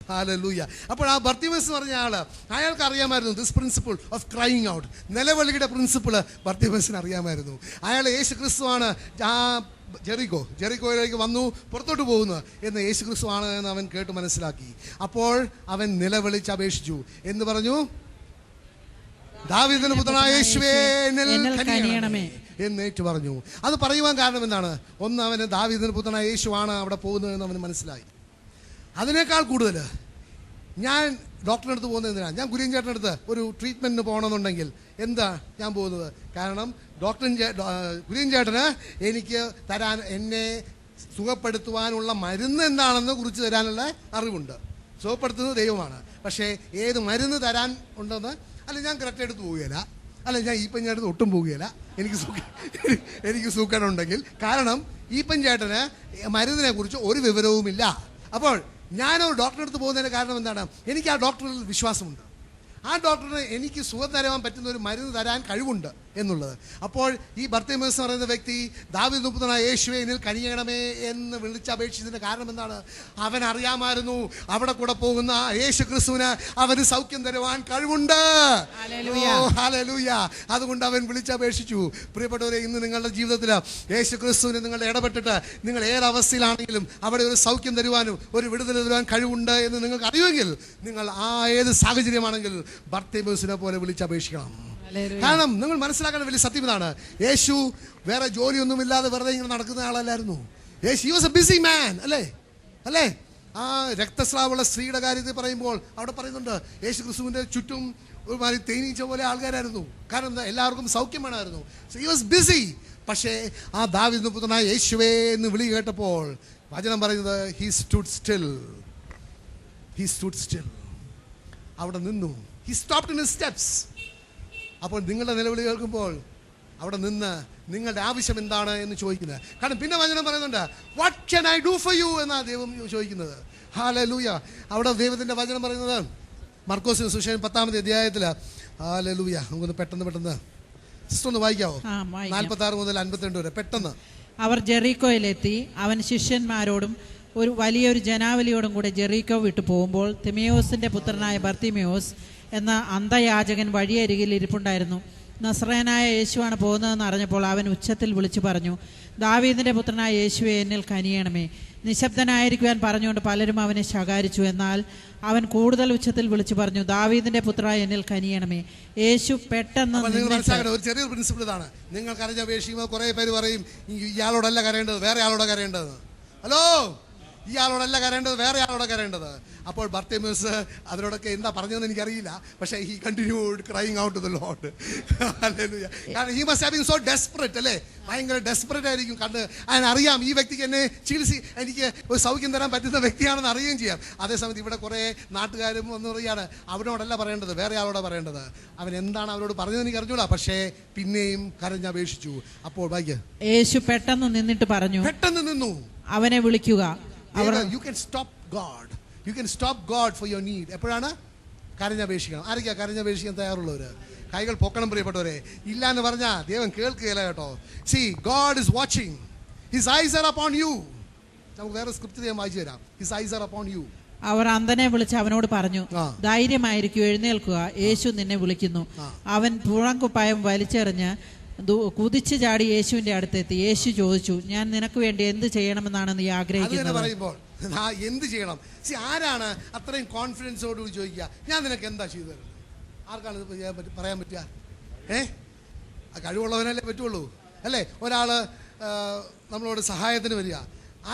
Hallelujah. അപ്പോൾ ആ ബർത്തിമേസ് പറഞ്ഞ അയാൾക്ക് അറിയാമായിരുന്നു this principle of crying out, നിലവിളിയുടെ പ്രിൻസിപ്പിൾ ബർത്തിമേസിന് അറിയാമായിരുന്നു. അയാൾ യേശു ക്രിസ്തുവാണ് ജെറിക്കോയിലേക്ക് വന്നു പുറത്തോട്ട് പോകുന്നു എന്ന് യേശു ക്രിസ്തു ആണ് എന്ന് അവൻ കേട്ട് മനസ്സിലാക്കി. അപ്പോൾ അവൻ നിലവിളിച്ച് അപേക്ഷിച്ചു. എന്ന് പറഞ്ഞു? ദാവീദിന്റെ പുത്രനായ യേശുവേ എന്നിൽ കനിയണമേ എന്നേറ്റു പറഞ്ഞു. അത് പറയുവാൻ കാരണം എന്താണ്? ഒന്ന്, അവന് ദാവീദിന്റെ പുത്രനായ യേശുവാണ് അവിടെ പോകുന്നതെന്ന് അവന് മനസ്സിലായി. അതിനേക്കാൾ കൂടുതൽ ഞാൻ ഡോക്ടറിൻ്റെ അടുത്ത് പോകുന്നത് എന്തിനാണ്? ഞാൻ കുര്യൻ ചേട്ടൻ്റെ അടുത്ത് ഒരു ട്രീറ്റ്മെൻറ്റിന് പോകണമെന്നുണ്ടെങ്കിൽ എന്താ ഞാൻ പോകുന്നത്? കാരണം കുര്യൻ ചേട്ടന് എനിക്ക് തരാൻ, എന്നെ സുഖപ്പെടുത്തുവാനുള്ള മരുന്ന് എന്താണെന്ന് കുറിച്ച് തരാനുള്ള അറിവുണ്ട്. സുഖപ്പെടുത്തുന്നത് ദൈവമാണ്. പക്ഷേ ഏത് മരുന്ന് തരാൻ ഉണ്ടെന്ന് അല്ല ഞാൻ കറക്റ്റ് എടുത്ത് പോവുകയില്ല, അല്ല ഞാൻ ഈ പഞ്ചായത്ത് ഒട്ടും പോവുകയില്ല എനിക്ക് സൂക്കനുണ്ടെങ്കിൽ. കാരണം ഈ പഞ്ചായത്തിന് മരുന്നിനെ കുറിച്ച് ഒരു വിവരവുമില്ല. അപ്പോൾ ഞാനൊരു ഡോക്ടറെ അടുത്ത് പോകുന്നതിന് കാരണം എന്താണ്? എനിക്ക് ആ ഡോക്ടറിൽ വിശ്വാസമുണ്ട്. ആ ഡോക്ടറിന് എനിക്ക് സുഖം തരാൻ പറ്റുന്ന ഒരു മരുന്ന് തരാൻ കഴിവുണ്ട് എന്നുള്ളത്. അപ്പോൾ ഈ ബർത്തിമേസ് എന്ന് പറയുന്ന വ്യക്തി ദാവീദ് പുത്രനായ യേശുവേ എന്നിൽ കനിയണമേ എന്ന് വിളിച്ചപേക്ഷിച്ചതിൻ്റെ കാരണം എന്താണ്? അവൻ അറിയാമായിരുന്നു അവിടെ കൂടെ പോകുന്ന യേശു ക്രിസ്തുവിന് അവന് സൗഖ്യം തരുവാൻ കഴിവുണ്ട്. ഹല്ലേലൂയ. അതുകൊണ്ട് അവൻ വിളിച്ചപേക്ഷിച്ചു. പ്രിയപ്പെട്ടവരെ, ഇന്ന് നിങ്ങളുടെ ജീവിതത്തിൽ യേശു ക്രിസ്തുവിന് നിങ്ങളുടെ ഇടപെട്ടിട്ട് നിങ്ങൾ ഏതവസ്ഥയിലാണെങ്കിലും അവിടെ ഒരു സൗഖ്യം തരുവാനും ഒരു വിടുതൽ തരുവാൻ കഴിവുണ്ട് എന്ന് നിങ്ങൾക്ക് അറിയുമെങ്കിൽ നിങ്ങൾ ആ ഏത് സാഹചര്യമാണെങ്കിൽ ബർത്തിമേസിനെ പോലെ വിളിച്ചപേക്ഷിക്കണം. കാരണം നിങ്ങൾ മനസ്സിലാക്കേണ്ട വലിയ സത്യം ഇതാണ്. യേശു വേറെ ജോലിയൊന്നുമില്ലാതെ വെറുതെ ഇങ്ങനെ നടക്കുന്ന ആളല്ലായിരുന്നു. യേശു he was a busy man. അല്ലേ? ആ രക്തസ്രാവമുള്ള സ്ത്രീയുടെ കാര്യത്തിൽ പറയുമ്പോൾ അവിടെ പറയുന്നുണ്ട് യേശു ക്രിസ്തുവിൻ്റെ ചുറ്റും ഒരുമാതിരി തേനീച്ച പോലെ ആൾക്കാരായിരുന്നു. കാരണം എന്താ? എല്ലാവർക്കും സൗഖ്യം വേണമായിരുന്നു. So he was busy. പക്ഷേ ആ ദാവീദിന്റെ പുത്രനായ യേശുവേ എന്ന് വിളി കേട്ടപ്പോൾ വചനം പറയുന്നത് ഹി സ്റ്റുഡ് സ്റ്റിൽ. അവിടെ നിന്നു. He stopped in his steps. അപ്പോൾ നിങ്ങളുടെ നിലവിളി കേൾക്കുമ്പോൾ അവിടെ നിന്ന് നിങ്ങളുടെ ആവശ്യം എന്താണ് എന്ന് ചോദിക്കുന്നത്. കാരണം പിന്നെ വചനം പറയുന്നുണ്ട് what can I do for you എന്നാണ് ദൈവം ചോദിക്കുന്നത്. ഹല്ലേലൂയ. അവിടെ ദൈവത്തിൻ്റെ വചനം പറയുന്നത് മർക്കോസിന്റെ സുവിശേഷം 10-ാമത്തെ അധ്യായത്തിൽ. ഹല്ലേലൂയ. നമുക്കൊന്ന് പെട്ടെന്ന് സിസ്റ്റർ ഒന്ന് വായിക്കാവോ? 46 മുതൽ 52 വരെ പെട്ടെന്ന്. അവർ ജെറിക്കോയിലെത്തി. അവൻ ശിഷ്യന്മാരോടും ഒരു വലിയൊരു ജനാവലിയോടും കൂടെ ജെറിക്കോ വിട്ടു പോകുമ്പോൾ തിമേയോസിന്റെ പുത്രനായ ബർത്തിമേയോസ് എന്ന അന്ധയാചകൻ വഴിയരികിൽ ഇരിപ്പുണ്ടായിരുന്നു. നസ്രയനായ യേശുവാണ് പോകുന്നതെന്ന് അറിഞ്ഞപ്പോൾ അവൻ ഉച്ചത്തിൽ വിളിച്ചു പറഞ്ഞു, ദാവീദിന്റെ പുത്രനായ യേശുവേ എന്നിൽ കനിയണമേ. നിശബ്ദനായിരിക്കുവാൻ പറഞ്ഞുകൊണ്ട് പലരും അവനെ ശകാരിച്ചു. എന്നാൽ അവൻ കൂടുതൽ ഉച്ചത്തിൽ വിളിച്ചു പറഞ്ഞു, ദാവീദിന്റെ പുത്രനായ എന്നിൽ കനിയണമേ. യേശു പെട്ടെന്ന് ഒരു ചെറിയ പ്രിൻസിപ്പിൾ ഇതാണ്. നിങ്ങൾ കരഞ്ഞപേക്ഷിക്കുമ്പോൾ കുറെ പേര് പറയും ഇയാളോടല്ല കരയേണ്ടത്, വേറെ ആളോടെ കരയേണ്ടത്. ഹലോ, ഇയാളോടല്ല കരയേണ്ടത്, വേറെ ആളോടെ കരയേണ്ടത്. അപ്പോൾ ബർത്തിമേസ് അവരോടൊക്കെ എന്താ പറഞ്ഞതെന്ന് എനിക്കറിയില്ല. പക്ഷേ he continued crying out to the lord. Hallelujah. കാരണം he must have been so desperate. അല്ലേ? ഭയങ്കര ഡെസ്പറേറ്റ് ആയിരിക്കും. കണ്ട് അതിനറിയാം ഈ വ്യക്തിക്ക് എന്നെ ചികിത്സ എനിക്ക് ഒരു സൗഖ്യം തരാൻ പറ്റുന്ന വ്യക്തിയാണെന്ന് അറിയുകയും ചെയ്യാം. അതേസമയത്ത് ഇവിടെ കുറേ നാട്ടുകാരും എന്ന് പറയുകയാണ് അവനോടല്ല പറയേണ്ടത്, വേറെ ആളോടെ പറയേണ്ടത്. അവൻ എന്താണ് അവരോട് പറഞ്ഞതെന്ന് എനിക്ക് അറിഞ്ഞൂടാ. പക്ഷേ പിന്നെയും കരഞ്ഞപേക്ഷിച്ചു. അപ്പോൾ യേശു പെട്ടെന്ന് നിന്നിട്ട് പറഞ്ഞു, പെട്ടെന്ന് നിന്നു, അവനെ വിളിക്കുക. You can stop God. You can stop God for your need. എപ്പോഴാണ്? കരഞ്ഞപേക്ഷിക്കണം. ആരൊക്കെയാ കരഞ്ഞപേക്ഷിക്കാൻ തയ്യാറുള്ളവർ? കൈകൾ പൊക്കണം പ്രിയപ്പെട്ടവരെ. ഇല്ല എന്ന് പറഞ്ഞാൽ ദൈവം കേൾക്കുകയില്ല കേട്ടോ. See, God is watching. His eyes are upon you. നമുക്ക് വേറെ സ്ക്രിപ്റ്റ് ഞാൻ വായിച്ചു തരാം. His eyes are upon you. അവർ അന്ധനെ വിളിച്ച് അവനോട് പറഞ്ഞു, ധൈര്യമായിരിക്കും, എഴുന്നേൽക്കുക, യേശു നിന്നെ വിളിക്കുന്നു. അവൻ പുറംകുപ്പായം വലിച്ചെറിഞ്ഞ് കുതിച്ചു ചാടി യേശുവിന്റെ അടുത്തെത്തി. യേശു ചോദിച്ചു, ഞാൻ നിനക്ക് വേണ്ടി എന്ത് ചെയ്യണമെന്നാണ് നീ ആഗ്രഹിക്കുന്നത്? പറയുമ്പോൾ എന്ത് ചെയ്യണം? ആരാണ് അത്രയും കോൺഫിഡൻസോടുകൂടി ചോദിക്കുക ഞാൻ നിനക്ക് എന്താ ചെയ്തു തരുന്നത്? ആർക്കാണ് ഇത് പറയാൻ പറ്റുക? കഴിവുള്ളവനല്ലേ പറ്റുള്ളൂ. അല്ലേ? ഒരാള് നമ്മളോട് സഹായത്തിന് വരിക,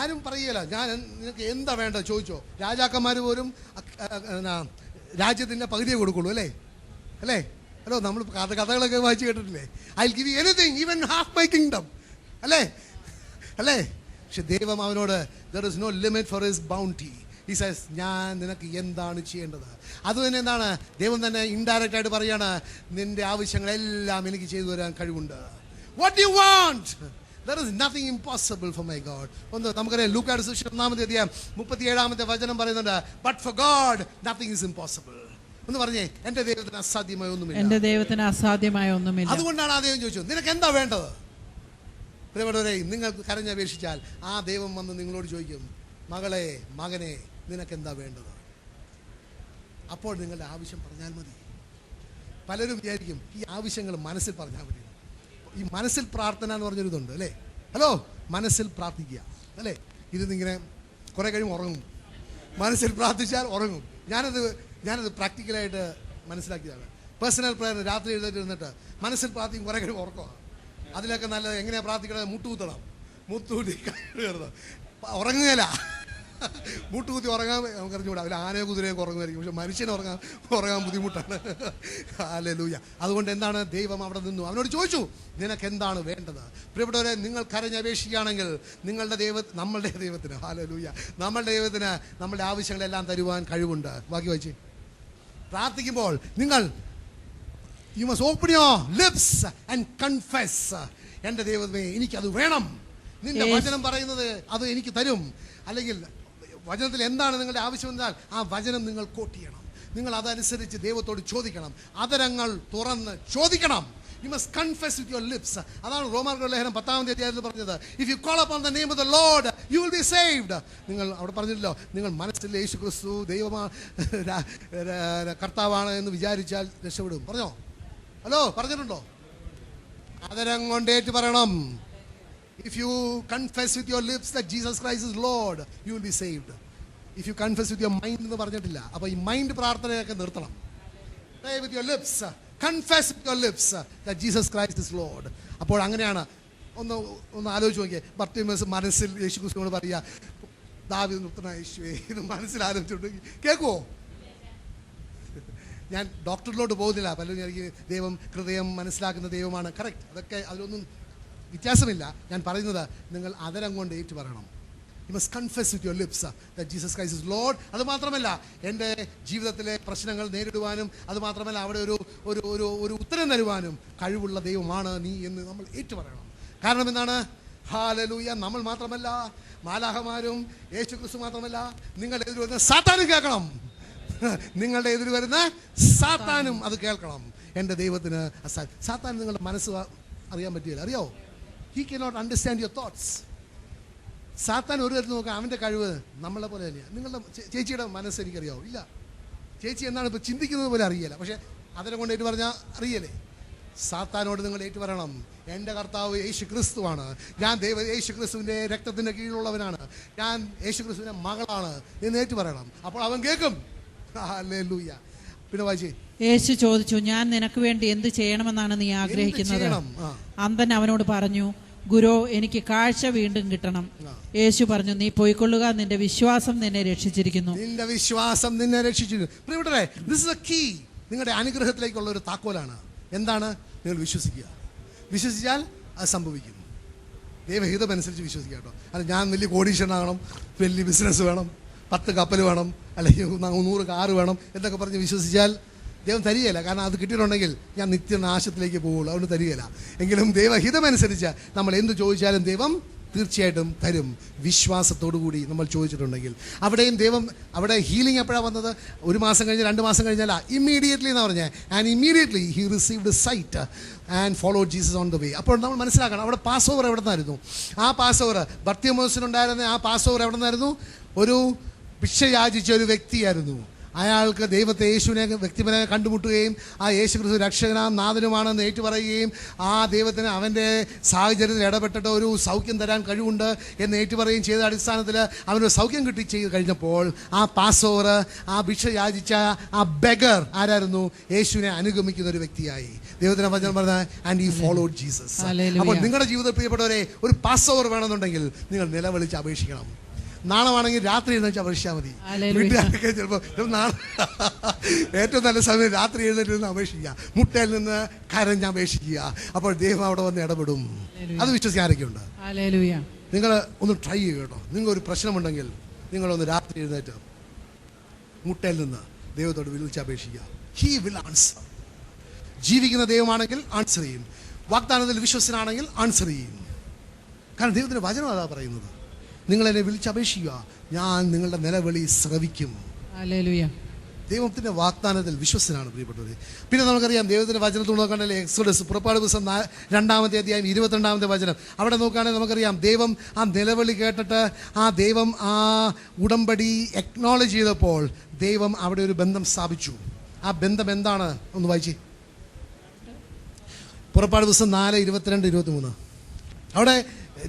ആരും പറയുകയില്ല ഞാൻ നിനക്ക് എന്താ വേണ്ടത് ചോദിച്ചോ. രാജാക്കന്മാർ പോലും രാജ്യത്തിൻ്റെ പകുതിയെ കൊടുക്കുള്ളൂ. അല്ലേ? ഹലോ, നമ്മൾ കഥകളൊക്കെ വായിച്ച് കേട്ടിട്ടില്ലേ? I will give you anything, even half my kingdom. അല്ലേ? പക്ഷെ ദൈവം അവനോട് there is no limit for his bounty. He says ഞാൻ നിനക്ക് എന്താണ് ചെയ്യേണ്ടത്? അതുതന്നെ എന്താണ് ദൈവം തന്നെ ഇൻഡയറക്റ്റ് ആയിട്ട് പറയാണ്, നിന്റെ ആവശ്യങ്ങളെല്ലാം എനിക്ക് ചെയ്തു തരാൻ കഴിവുണ്ട്. What do you want? There is nothing impossible for my God. ഒന്ന് നമുക്കറിയാം ലൂക്കായുടെ സുവിശേഷം 1-ാമത്തെ അധ്യായം 37-ാമത്തെ വചനം പറയുന്നുണ്ട്, but for God nothing is impossible. ഒന്ന് പറഞ്ഞേ, എന്റെ ദൈവത്തിന് അസാധ്യമായ ഒന്നുമില്ല. എന്റെ ദൈവത്തിന് അസാധ്യമായ ഒന്നുമില്ല. അതുകൊണ്ടാണ് ആ ദൈവം ചോദിച്ചു നിനക്ക് എന്താ വേണ്ടത്? പ്രിയപ്പെട്ടവരെ, നിങ്ങൾ കരഞ്ഞപേക്ഷിച്ചാൽ ആ ദൈവം വന്ന് നിങ്ങളോട് ചോദിക്കും, മകളെ, മകനെ, നിനക്ക് എന്താ വേണ്ടത്? അപ്പോൾ നിങ്ങളുടെ ആവശ്യം പറഞ്ഞാൽ മതി. പലരും വിചാരിക്കും ഈ ആവശ്യങ്ങൾ മനസ്സിൽ പറഞ്ഞാൽ മതി. ഈ മനസ്സിൽ പ്രാർത്ഥന എന്ന് പറഞ്ഞൊരിതുണ്ട് അല്ലേ? ഹലോ, മനസ്സിൽ പ്രാർത്ഥിക്കുക അല്ലേ? ഇതിങ്ങനെ കുറേ കഴിയുമ്പോൾ ഉറങ്ങും. മനസ്സിൽ പ്രാർത്ഥിച്ചാൽ ഉറങ്ങും. ഞാനത് പ്രാക്ടിക്കലായിട്ട് മനസ്സിലാക്കിയതാണ്. പേഴ്സണൽ പ്രയർ രാത്രി എഴുന്നേറ്റ് മനസ്സിൽ പ്രാർത്ഥിക്കും, കുറേ കഴിയുമ്പോൾ ഉറക്കമാണ്. അതിലൊക്കെ നല്ലത് എങ്ങനെയാണ് പ്രാർത്ഥിക്കണത്? മുട്ടുകുത്തണം. മുട്ടുകൂട്ടി കയറുന്നത് ഉറങ്ങുകയില്ല. മുട്ടുകുത്തി ഉറങ്ങാൻ നമുക്ക് അറിഞ്ഞുകൂടാ. അതിൽ ആനയോ കുതിരയൊക്കെ ഉറങ്ങുമായിരിക്കും, പക്ഷെ മനുഷ്യനെ ഉറങ്ങാൻ ബുദ്ധിമുട്ടാണ്. ഹല്ലേലൂയ. അതുകൊണ്ട് എന്താണ്, ദൈവം അവിടെ നിന്നു അവനോട് ചോദിച്ചു, നിനക്ക് എന്താണ് വേണ്ടത്? പ്രിയപ്പെട്ടവരെ, നിങ്ങൾ കരഞ്ഞപേക്ഷിക്കുകയാണെങ്കിൽ നമ്മളുടെ ദൈവത്തിന്, ഹല്ലേലൂയ, നമ്മളുടെ ദൈവത്തിന് നമ്മളുടെ ആവശ്യങ്ങളെല്ലാം തരുവാൻ കഴിവുണ്ട്. ബാക്കി വായിച്ച് പ്രാർത്ഥിക്കുമ്പോൾ നിങ്ങൾ you must open your lips and confess. എൻ്റെ ദൈവമേ, എനിക്കത് വേണം. നിന്റെ വചനം പറയുന്നത് അത് എനിക്ക് തരും. അല്ലെങ്കിൽ വചനത്തിൽ എന്താണ് നിങ്ങളുടെ ആവശ്യം എന്നാൽ ആ വചനം നിങ്ങൾ കോട്ട് ചെയ്യണം. നിങ്ങൾ അതനുസരിച്ച് ദൈവത്തോട് ചോദിക്കണം. അതരങ്ങൾ തുറന്ന് ചോദിക്കണം. You must confess with your lips. അതാണ് റോമാർക്കുള്ള ലേഖനം 10-ാമത്തെ അധ്യായത്തിൽ പറഞ്ഞത്. If you call upon the name of the Lord, you will be saved. നിങ്ങൾ അവിടെ പറഞ്ഞില്ലല്ലോ, നിങ്ങൾ മനസ്സിൽ യേശു ക്രിസ്തു കർത്താവാണ് എന്ന് വിചാരിച്ചാൽ രക്ഷപ്പെടും. പറഞ്ഞോ? ഹലോ, പറഞ്ഞിട്ടുണ്ടോ? അതരം കൊണ്ടേറ്റ് പറയണം. If you confess with your lips that Jesus Christ is Lord, you will be saved. If you confess with your mind എന്ന് പറഞ്ഞിട്ടില്ല. അപ്പോൾ ഈ മൈൻഡ് പ്രാർത്ഥനയൊക്കെ നിർത്തണം. Pray with your lips. Confess with your lips that Jesus Christ is Lord. അപ്പോൾ അങ്ങനെയാണ്. ഒന്ന് ആലോചിച്ച് നോക്കിയേ. ബർത്തിമേസ് മനസ്സിൽ യേശു ക്രിസ്തുവിനോട് പറയുക, ദാവീദിന്റെ പുത്രനായ യേശുവേ, ഇത് മനസ്സിൽ ആലോചിച്ചിട്ടുണ്ടെങ്കിൽ കേൾക്കുമോ? ഞാൻ ഡോക്ടറിലോട്ട് പോകുന്നില്ല. പലരും എനിക്ക് ദൈവം ഹൃദയം മനസ്സിലാക്കുന്ന ദൈവമാണ്. കറക്റ്റ്, അതൊക്കെ അതിലൊന്നും വ്യത്യാസമില്ല. ഞാൻ പറയുന്നത് നിങ്ങൾ അതരം കൊണ്ട് ഏറ്റു പറയണം. You must confess with your lips that Jesus Christ is Lord. അതുമാത്രമല്ല, എൻ്റെ ജീവിതത്തിലെ പ്രശ്നങ്ങൾ നേരിടുവാനും അതുമാത്രമല്ല അവിടെ ഒരു ഉത്തരം തരുവാനും കഴിവുള്ള ദൈവമാണ് നീ എന്ന് നമ്മൾ ഏറ്റു പറയണം. കാരണം എന്താണ്? ഹല്ലേലൂയ. നമ്മൾ മാത്രമല്ല, മാലാഖമാരും യേശു ക്രിസ്തു മാത്രമല്ല, നിങ്ങളുടെ എതിർ വരുന്ന സാത്താനും കേൾക്കണം. നിങ്ങളുടെ എതിർ വരുന്ന സാത്താനും അത് കേൾക്കണം. എൻ്റെ ദൈവത്തിന് സാത്താൻ നിങ്ങളുടെ മനസ്സ് അറിയാൻ പറ്റില്ല. അറിയോ? He cannot understand your thoughts. സാത്താൻ ഒരു തരത്തിൽ നോക്കാം, അവൻ്റെ കഴിവ് നമ്മളെ പോലെ തന്നെയാണ്. നിങ്ങളുടെ ചേച്ചിയുടെ മനസ്സ് എനിക്കറിയാവോ? ഇല്ല. ചേച്ചി എന്താണ് ഇപ്പോൾ ചിന്തിക്കുന്നത് പോലെ അറിയില്ല. പക്ഷേ അതിനെ കൊണ്ട് ഏറ്റു പറഞ്ഞാൽ അറിയലേ? സാത്താനോട് നിങ്ങൾ ഏറ്റു പറയണം, എൻ്റെ കർത്താവ് യേശു ക്രിസ്തുവാണ്. ഞാൻ യേശു ക്രിസ്തുവിൻ്റെ രക്തത്തിൻ്റെ കീഴിലുള്ളവനാണ്. ഞാൻ യേശു ക്രിസ്തുവിൻ്റെ മകളാണ് എന്ന് ഏറ്റു പറയണം. അപ്പോൾ അവൻ കേൾക്കും. ഹല്ലേലൂയ. പിന്നെ വായിച്ചേ. യേശു ചോദിച്ചു, ഞാൻ നിനക്ക് വേണ്ടി എന്ത് ചെയ്യണമെന്നാണ് നീ ആഗ്രഹിക്കുന്നത്? അന്ധൻ അവനോട് പറഞ്ഞു, ഗുരു, എനിക്ക് കാഴ്ച വീണ്ടും കിട്ടണം. യേശു പറഞ്ഞു, നീ പോയിക്കൊള്ളുക, നിന്റെ വിശ്വാസം നിന്നെ രക്ഷിച്ചിരിക്കുന്നു. നിന്റെ വിശ്വാസം നിന്നെ രക്ഷിച്ചിരിക്കുന്നു. പ്രിയപ്പെട്ടവരെ, ദിസ് ഈസ് എ കീ. നിങ്ങളുടെ അനുഗ്രഹത്തിലേക്കുള്ള ഒരു താക്കോലാണ്. എന്താണ്? നിങ്ങൾ വിശ്വസിക്കുക. വിശ്വസിച്ചാൽ അത് സംഭവിക്കും. ദൈവഹിതം അനുസരിച്ച് വിശ്വസിക്കുക കേട്ടോ. അല്ല, ഞാൻ വലിയ കോടീശ്വരനാകണം, വലിയ ബിസിനസ് വേണം, 10 കപ്പൽ വേണം, അല്ലെങ്കിൽ 100 കാറ് വേണം എന്നൊക്കെ പറഞ്ഞ് വിശ്വസിച്ചാൽ ദൈവം തരികയില്ല. കാരണം അത് കിട്ടിയിട്ടുണ്ടെങ്കിൽ ഞാൻ നിത്യനാശത്തിലേക്ക് പോകുള്ളൂ. അതുകൊണ്ട് തരികയില്ല. എങ്കിലും ദൈവഹിതമനുസരിച്ച് നമ്മൾ എന്ത് ചോദിച്ചാലും ദൈവം തീർച്ചയായിട്ടും തരും. വിശ്വാസത്തോടുകൂടി നമ്മൾ ചോദിച്ചിട്ടുണ്ടെങ്കിൽ. അവിടെയും ദൈവം, അവിടെ ഹീലിംഗ് എപ്പോഴാണ് വന്നത്? 1 മാസം കഴിഞ്ഞ് 2 മാസം കഴിഞ്ഞാൽ ഇമ്മീഡിയറ്റ്ലി എന്നാണ് പറഞ്ഞത്. And immediately he received sight and followed Jesus on the way. അപ്പോൾ നമ്മൾ മനസ്സിലാക്കണം, അവിടെ പാസ് ഓവർ എവിടെ നിന്നായിരുന്നു? ആ പാസ് ഓവർ ബർത്തിമേസിനുണ്ടായിരുന്ന ആ പാസ് ഓവർ എവിടെ നിന്നായിരുന്നു? ഒരു ഭിക്ഷ യാചിച്ച ഒരു വ്യക്തിയായിരുന്നു. അയാൾക്ക് ദൈവത്തെ, യേശുവിനെ വ്യക്തിപരമായി കണ്ടുമുട്ടുകയും ആ യേശു ക്രിസ്തു രക്ഷകനാം നാഥനുമാണെന്ന് ഏറ്റുപറയുകയും ആ ദൈവത്തിന് അവൻ്റെ സാഹചര്യത്തിൽ ഇടപെട്ടിട്ട് ഒരു സൗഖ്യം തരാൻ കഴിവുണ്ട് എന്ന് ഏറ്റുപറയുകയും ചെയ്ത അടിസ്ഥാനത്തിൽ അവനൊരു സൗഖ്യം ചെയ്ത് കഴിഞ്ഞപ്പോൾ ആ പാസ് ഓവർ, ആ ഭിക്ഷ യാചിച്ച ആ ബെഗർ ആരായിരുന്നു? യേശുവിനെ അനുഗമിക്കുന്ന ഒരു വ്യക്തിയായി. ദൈവത്തിന് വചനം പറഞ്ഞ ആൻഡ് ഹി ഫോളോഡ് ജീസസ്. അപ്പോൾ നിങ്ങളുടെ ജീവിതത്തിൽ പ്രിയപ്പെട്ടവരെ, ഒരു പാസ് ഓവർ വേണമെന്നുണ്ടെങ്കിൽ നിങ്ങൾ നിലവിളിച്ച് അപേക്ഷിക്കണം. നാളെയാണെങ്കിൽ രാത്രി എഴുന്നേറ്റ് അപേക്ഷിച്ചാൽ മതി. വീട്ടുകാരൊക്കെ ചിലപ്പോൾ ഏറ്റവും നല്ല സമയം രാത്രി എഴുന്നേറ്റ് അപേക്ഷിക്കുക, മുട്ടയിൽ നിന്ന് കരഞ്ഞ് അപേക്ഷിക്കുക. അപ്പോൾ ദൈവം അവിടെ വന്ന് ഇടപെടും. അത് വിശ്വസിക്കാൻ ആരൊക്കെയുണ്ട്? നിങ്ങൾ ഒന്ന് ട്രൈ ചെയ്യുക കേട്ടോ. നിങ്ങൾക്കൊരു പ്രശ്നമുണ്ടെങ്കിൽ നിങ്ങളൊന്ന് രാത്രി എഴുന്നേറ്റ് മുട്ടയിൽ നിന്ന് ദൈവത്തോട് വിളിച്ച് അപേക്ഷിക്കുക. He will answer. ജീവിക്കുന്ന ദൈവമാണെങ്കിൽ ആൻസർ ചെയ്യും. വാഗ്ദാനത്തിൽ വിശ്വസനാണെങ്കിൽ ആൻസർ ചെയ്യും. കാരണം ദൈവത്തിൻ്റെ വചനം അതാ പറയുന്നത്. നിങ്ങൾ എന്നെ വിളിച്ചപേക്ഷിക്കുക, ഞാൻ നിങ്ങളുടെ നിലവിളി ശ്രവിക്കും. ദൈവത്തിൻ്റെ വാഗ്ദാനത്തിൽ വിശ്വസനാണ് പ്രിയപ്പെട്ടവർ. പിന്നെ നമുക്കറിയാം ദൈവത്തിൻ്റെ വചനത്തിൽ നോക്കുകയാണെങ്കിൽ എക്സോഡസ് പുറപ്പാട് പുസ്തകം 2-ാമത്തെ അധ്യായം 22-ാമത്തെ വചനം, അവിടെ നോക്കുകയാണെങ്കിൽ നമുക്കറിയാം ദൈവം ആ നിലവിളി കേട്ടിട്ട് ആ ദൈവം ആ ഉടമ്പടി എക്നോളജ് ചെയ്തപ്പോൾ ദൈവം അവിടെ ഒരു ബന്ധം സ്ഥാപിച്ചു. ആ ബന്ധം എന്താണ്? ഒന്ന് വായിച്ചേ. പുറപ്പാട് പുസ്തകം 4:22-23. അവിടെ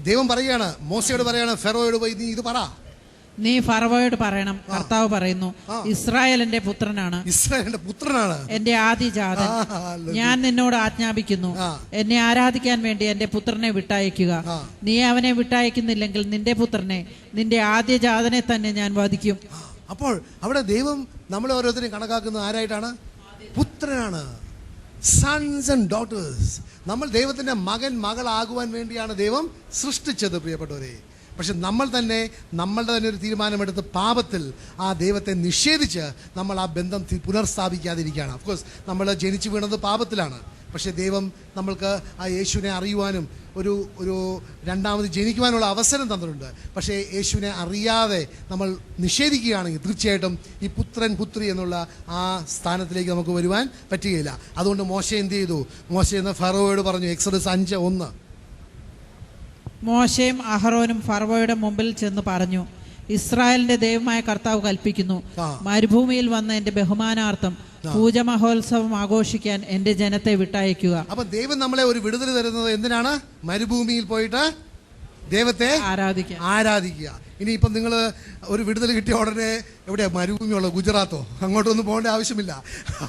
ദൈവം പറയുകയാണ്, മോശയോട് പറയുകയാണ്, ഫെറോയോട് പോയി നീ ഇത് പറ, നീ ഫറവോയോട് പറയണം, കർത്താവ് പറയുന്നു, ഇസ്രായേലിന്റെ പുത്രനാണ്, ഇസ്രായേലിന്റെ പുത്രനാണ് എന്റെ ആദിജാതൻ. ഞാൻ നിന്നോട് ആജ്ഞാപിക്കുന്നു, എന്നെ ആരാധിക്കാൻ വേണ്ടി എന്റെ പുത്രനെ വിട്ടയക്കുക. നീ അവനെ വിട്ടയക്കുന്നില്ലെങ്കിൽ നിന്റെ പുത്രനെ, നിന്റെ ആദ്യജാതനെ തന്നെ ഞാൻ വധിക്കും. അപ്പോൾ അവിടെ ദൈവം നമ്മളെ ഓരോരുത്തരെയും കണക്കാക്കുന്നത് ആരായിട്ടാണ്? പുത്രനാണ്. Sons and daughters. നമ്മൾ ദൈവത്തിന്റെ മകൻ മകളാകുവാൻ വേണ്ടിയാണ് ദൈവം സൃഷ്ടിച്ചത് പ്രിയപ്പെട്ടവരെ. പക്ഷെ നമ്മൾ തന്നെ നമ്മളുടെ തന്നെ ഒരു തീരുമാനമെടുത്ത് പാപത്തിൽ ആ ദൈവത്തെ നിഷേധിച്ച് നമ്മൾ ആ ബന്ധം പുനർസ്ഥാപിക്കാതിരിക്കുകയാണ്. ഓഫ്കോഴ്സ് നമ്മൾ ജനിച്ചു വീണത് പാപത്തിലാണ്. പക്ഷേ ദൈവം നമ്മൾക്ക് ആ യേശുവിനെ അറിയുവാനും ഒരു രണ്ടാമത് ജനിക്കുവാനുള്ള അവസരം തന്നിട്ടുണ്ട്. പക്ഷേ യേശുവിനെ അറിയാതെ നമ്മൾ നിഷേധിക്കുകയാണെങ്കിൽ തീർച്ചയായിട്ടും ഈ പുത്രൻ പുത്രി എന്നുള്ള ആ സ്ഥാനത്തിലേക്ക് നമുക്ക് വരുവാൻ പറ്റുകയില്ല. അതുകൊണ്ട് മോശ എന്ത് ചെയ്തു? മോശ എന്ന് ഫറവോയോട് പറഞ്ഞു. എക്സോഡസ് 5:1. മോശയും അഹറോനും ഫറവോയുടെ മുമ്പിൽ ചെന്ന് പറഞ്ഞു, ഇസ്രായേലിന്റെ ദൈവമായ കർത്താവ് കൽപ്പിക്കുന്നു, മരുഭൂമിയിൽ വന്ന എന്റെ ബഹുമാനാർത്ഥം പൂജ മഹോത്സവം ആഘോഷിക്കാൻ എന്റെ ജനത്തെ വിട്ടയക്കുക. അപ്പൊ ദൈവം നമ്മളെ ഒരു വിടുതൽ തരുന്നത് എന്തിനാണ്? മരുഭൂമിയിൽ പോയിട്ട് ദൈവത്തെ ആരാധിക്കുക. ഇനി ഇപ്പം നിങ്ങൾ ഒരു വിടുതൽ കിട്ടിയ ഉടനെ എവിടെയാ മരുഭൂമിയുള്ള ഗുജറാത്തോ അങ്ങോട്ടൊന്നും പോകേണ്ട ആവശ്യമില്ല.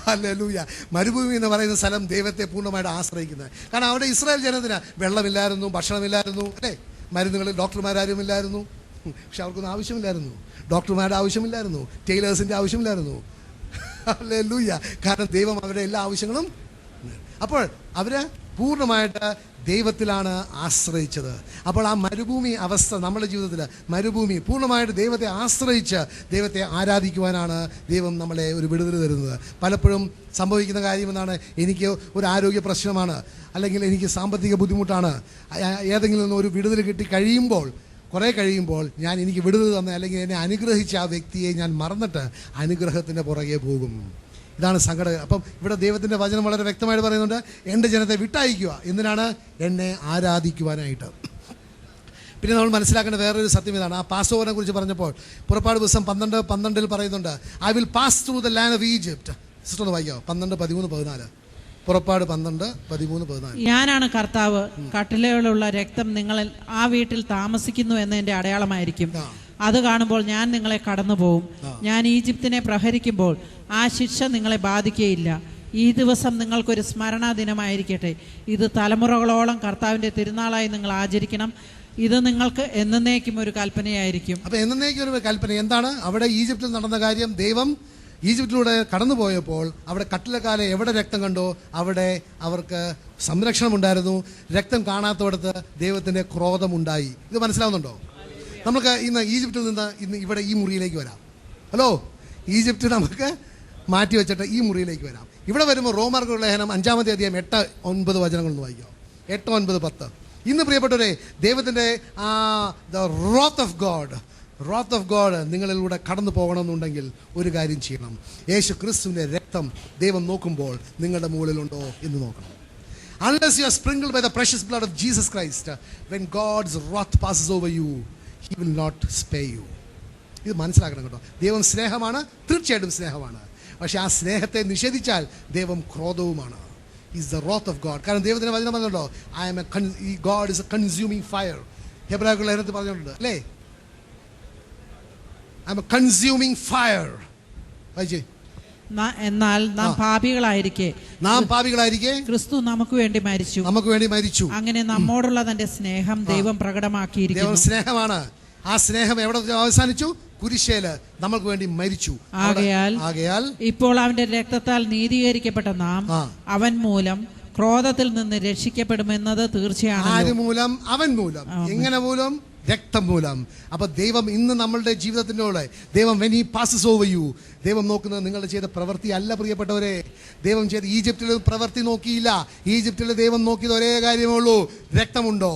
ഹല്ലേലൂയ. മരുഭൂമി എന്ന് പറയുന്ന സ്ഥലം ദൈവത്തെ പൂർണ്ണമായിട്ട് ആശ്രയിക്കുന്നത്. കാരണം അവിടെ ഇസ്രായേൽ ജനത്തിന് വെള്ളമില്ലായിരുന്നു, ഭക്ഷണമില്ലായിരുന്നു, അല്ലേ? മരുന്നുകളിൽ ഡോക്ടർമാരും ഇല്ലായിരുന്നു. പക്ഷെ അവർക്കൊന്നും ആവശ്യമില്ലായിരുന്നു. ഡോക്ടർമാരുടെ ആവശ്യമില്ലായിരുന്നു, ടൈലേഴ്സിൻ്റെ ആവശ്യമില്ലായിരുന്നു. ഹല്ലേലൂയ. കാരണം ദൈവം അവരുടെ എല്ലാ ആവശ്യങ്ങളും. അപ്പോൾ അവര് പൂർണ്ണമായിട്ട് ദൈവത്തിലാണ് ആശ്രയിച്ചത്. അപ്പോൾ ആ മരുഭൂമി അവസ്ഥ നമ്മുടെ ജീവിതത്തിൽ, മരുഭൂമി പൂർണ്ണമായിട്ട് ദൈവത്തെ ആശ്രയിച്ച് ദൈവത്തെ ആരാധിക്കുവാനാണ് ദൈവം നമ്മളെ ഒരു വിടുതൽ തരുന്നത്. പലപ്പോഴും സംഭവിക്കുന്ന കാര്യം എന്താണ്? എനിക്ക് ഒരു ആരോഗ്യ പ്രശ്നമാണ്, അല്ലെങ്കിൽ എനിക്ക് സാമ്പത്തിക ബുദ്ധിമുട്ടാണ്. ഏതെങ്കിലും ഒരു വിടുതൽ കിട്ടി കഴിയുമ്പോൾ, കുറേ കഴിയുമ്പോൾ എനിക്ക് വിടുതൽ തന്ന അല്ലെങ്കിൽ എന്നെ അനുഗ്രഹിച്ച ആ വ്യക്തിയെ ഞാൻ മറന്നിട്ട് അനുഗ്രഹത്തിൻ്റെ പുറകെ പോകും. ഇതാണ് സങ്കടം. അപ്പം ഇവിടെ ദൈവത്തിൻ്റെ വചനം വളരെ വ്യക്തമായിട്ട് പറയുന്നുണ്ട്, എൻ്റെ ജനത്തെ വിട്ടയക്കുക. എന്തിനാണ്? എന്നെ ആരാധിക്കുവാനായിട്ട്. പിന്നെ നമ്മൾ മനസ്സിലാക്കേണ്ട വേറൊരു സത്യം ഇതാണ്. ആ പാസ് ഓവറിനെ കുറിച്ച് പറഞ്ഞപ്പോൾ പുറപ്പാട് പുസ്തകം 12:12 പറയുന്നുണ്ട്, I will pass through the land of Egypt. Sister ഒന്ന് വായിക്കാമോ? 12:13-14. പുറപ്പാട് 12:13-14. ഞാനാണ് കർത്താവ്, കട്ടിലകളുള്ള രക്തം നിങ്ങളിൽ ആ വീട്ടിൽ താമസിക്കുന്നു എന്നതിന്റെ അടയാളമായിരിക്കും. അത് കാണുമ്പോൾ ഞാൻ നിങ്ങളെ കടന്നു പോവും. ഞാൻ ഈജിപ്തിനെ പ്രഹരിക്കുമ്പോൾ ആ ശിക്ഷ നിങ്ങളെ ബാധിക്കുകയില്ല. ഈ ദിവസം നിങ്ങൾക്കൊരു സ്മരണാ ദിനമായിരിക്കട്ടെ. ഇത് തലമുറകളോളം കർത്താവിന്റെ തിരുനാളായി നിങ്ങൾ ആചരിക്കണം. ഇത് നിങ്ങൾക്ക് എന്നേക്കും ഒരു കൽപ്പനയായിരിക്കും. അപ്പൊ എന്നേക്കും ഒരു കൽപ്പന എന്താണ്? അവിടെ ഈജിപ്തിൽ നടന്ന കാര്യം, ദൈവം ഈജിപ്തിലൂടെ കടന്നു പോയപ്പോൾ അവിടെ കട്ടിലക്കാലെ എവിടെ രക്തം കണ്ടോ അവിടെ അവർക്ക് സംരക്ഷണമുണ്ടായിരുന്നു. രക്തം കാണാത്തവിടത്ത് ദൈവത്തിന്റെ ക്രോധമുണ്ടായി. ഇത് മനസ്സിലാവുന്നുണ്ടോ? നമുക്ക് ഇന്ന് ഈജിപ്തിൽ നിന്ന് ഇന്ന് ഇവിടെ ഈ മുറിയിലേക്ക് വരാം. ഹലോ, ഈജിപ്റ്റ് നമുക്ക് മാറ്റി വെച്ചിട്ട് ഈ മുറിയിലേക്ക് വരാം. ഇവിടെ വരുമ്പോൾ റോമർക്ക് ലേഖനം 5-ാമത്തെ അധ്യായം 8-9 വചനങ്ങളൊന്ന് വായിക്കാം. 8, 9, 10. ഇന്ന് പ്രിയപ്പെട്ടവരെ, ദൈവത്തിൻ്റെ ദ റോത്ത് ഓഫ് ഗോഡ് നിങ്ങളിലൂടെ കടന്നു പോകണമെന്നുണ്ടെങ്കിൽ ഒരു കാര്യം ചെയ്യണം. യേശു ക്രിസ്തുവിൻ്റെ രക്തം ദൈവം നോക്കുമ്പോൾ നിങ്ങളുടെ മുകളിലുണ്ടോ എന്ന് നോക്കണം. Unless you are sprinkled by the precious blood of Jesus Christ, when God's wrath passes over you, He will not spare you. ഇത് മനസ്സിലാക്കണം കേട്ടോ. ദൈവം സ്നേഹമാണ്, തീർച്ചയായിട്ടും സ്നേഹമാണ്. പക്ഷെ ആ സ്നേഹത്തെ നിഷേധിച്ചാൽ ദൈവം ക്രോധവുമാണ്. Is the wrath of God. കാരണം ദൈവത്തിൻ്റെ വചനം പറഞ്ഞല്ലോ, God is a consuming fire. ഹെബ്രായരുടെ ലേഖനത്തിൽ പറഞ്ഞിട്ടുണ്ട്, അല്ലേ? I am a consuming fire. എന്നാൽ നാം പാപികളായിരിക്കെ ക്രിസ്തു നമുക്ക് വേണ്ടി മരിച്ചു. അങ്ങനെ നമ്മോടുള്ള തന്റെ സ്നേഹം ദൈവം പ്രകടമാക്കിയിരിക്കുന്നു. സ്നേഹമാണ്. ആ സ്നേഹം എവിടെ അവസാനിച്ചു? കുരിശേല് നമുക്ക് വേണ്ടി മരിച്ചു. ആകയാൽ ഇപ്പോൾ അവന്റെ രക്തത്താൽ നീതീകരിക്കപ്പെട്ട നാം അവൻ മൂലം ക്രോധത്തിൽ നിന്ന് രക്ഷിക്കപ്പെടുമെന്നത് തീർച്ചയാണ്. ആര് മൂലം? അവൻ മൂലം. എങ്ങനെ മൂലം? രക്തം മൂലം. അപ്പൊ ദൈവം ഇന്ന് നമ്മളുടെ ജീവിതത്തിൻ്റെ ഉള്ള ദൈവം when he passes over you, ദൈവം നോക്കുന്നത് നിങ്ങൾ ചെയ്ത പ്രവൃത്തി അല്ല പ്രിയപ്പെട്ടവരെ. ദൈവം ചെയ്ത ഈജിപ്തിൽ പ്രവൃത്തി നോക്കിയില്ല. ഈജിപ്തിൽ ദൈവം നോക്കിയത് ഒരേ കാര്യമേ ഉള്ളൂ, രക്തമുണ്ടോ.